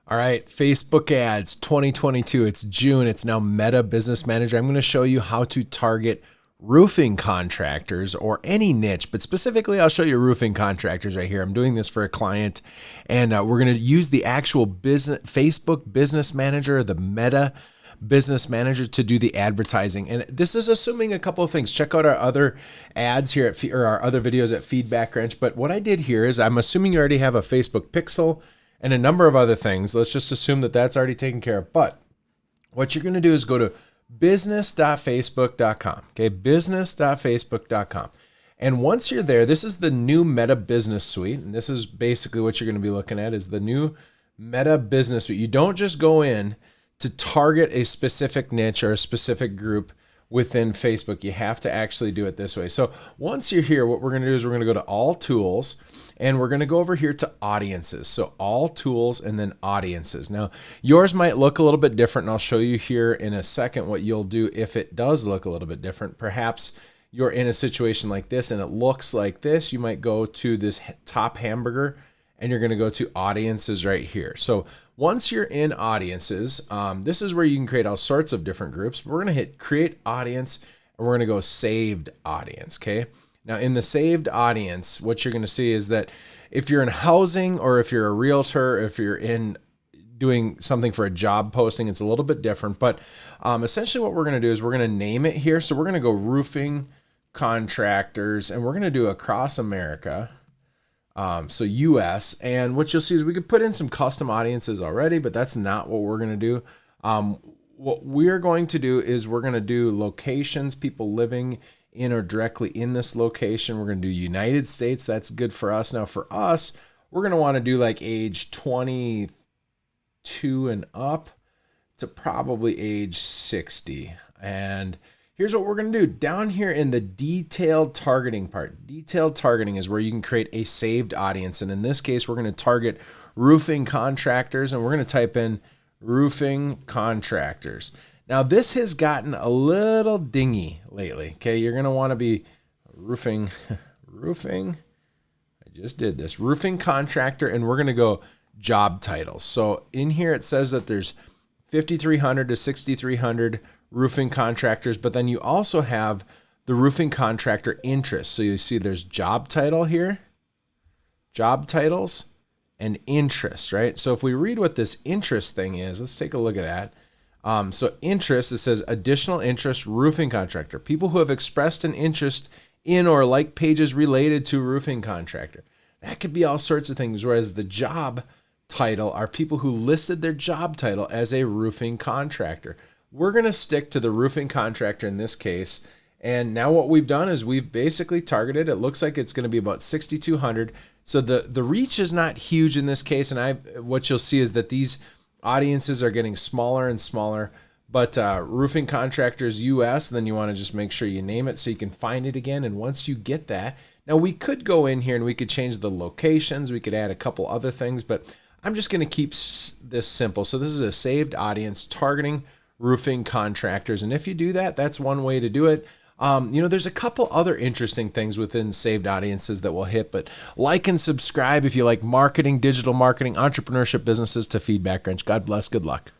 All right, Facebook ads 2022. It's June. It's now Meta Business Manager. I'm going to show you how to target roofing contractors or any niche, but specifically I'll show you roofing contractors right here. I'm doing this for a client, and we're going to use the actual Facebook Business Manager, the Meta Business Manager, to do the advertising. And this is assuming a couple of things. Check out our other ads here or our other videos at Feedback Wrench. But what I did here is I'm assuming you already have a Facebook pixel and a number of other things. Let's just assume that that's already taken care of. But what you're going to do is go to business.facebook.com. Okay, business.facebook.com. And once you're there, this is the new Meta Business Suite. And this is basically what you're going to be looking at is the new Meta Business Suite. You don't just go in to target a specific niche or a specific group within Facebook. You have to actually do it this way. So once you're here, what we're going to do is we're going to go to All Tools, and we're going to go over here to Audiences. So All Tools and then Audiences. Now, yours might look a little bit different, and I'll show you here in a second what you'll do if it does look a little bit different. Perhaps you're in a situation like this and it looks like this. You might go to this top hamburger and you're going to go to Audiences right here. So once you're in Audiences, this is where you can create all sorts of different groups. We're going to hit Create Audience, and we're going to go Saved Audience, okay? Now, in the Saved Audience, what you're going to see is that if you're in housing or if you're a realtor, if you're in doing something for a job posting, it's a little bit different. But essentially what we're going to do is we're going to name it here. So we're going to go Roofing Contractors, and we're going to do across America. So US, and what you'll see is we could put in some custom audiences already, but that's not what we're going to do. What we're going to do is we're going to do locations, people living in or directly in this location. We're going to do United States. That's good for us. Now for us, we're going to want to do like age 22 and up to probably age 60. And here's what we're going to do. Down here in the detailed targeting part, detailed targeting is where you can create a saved audience. And in this case, we're going to target roofing contractors, and we're going to type in roofing contractors. Now, this has gotten a little dingy lately. Okay, you're going to want to be roofing. I just did this. Roofing contractor, and we're going to go job titles. So in here, it says that there's 5,300 to 6,300 roofing contractors, but then you also have the roofing contractor interest. So you see there's job title here, job titles, and interest, right? So if we read what this interest thing is, let's take a look at that. So interest, it says additional interest roofing contractor, people who have expressed an interest in or like pages related to roofing contractor. That could be all sorts of things, whereas the job title are people who listed their job title as a roofing contractor. We're going to stick to the roofing contractor in this case. And now what we've done is we've basically targeted, it looks like it's going to be about 6,200. So the reach is not huge in this case. And what you'll see is that these audiences are getting smaller and smaller. But roofing contractors US, then you want to just make sure you name it so you can find it again. And once you get that, now we could go in here and we could change the locations. We could add a couple other things, but I'm just going to keep this simple. So this is a saved audience targeting roofing contractors. And if you do that, that's one way to do it. There's a couple other interesting things within saved audiences that we'll hit, but like and subscribe if you like marketing, digital marketing, entrepreneurship businesses to Feedback Wrench. God bless. Good luck.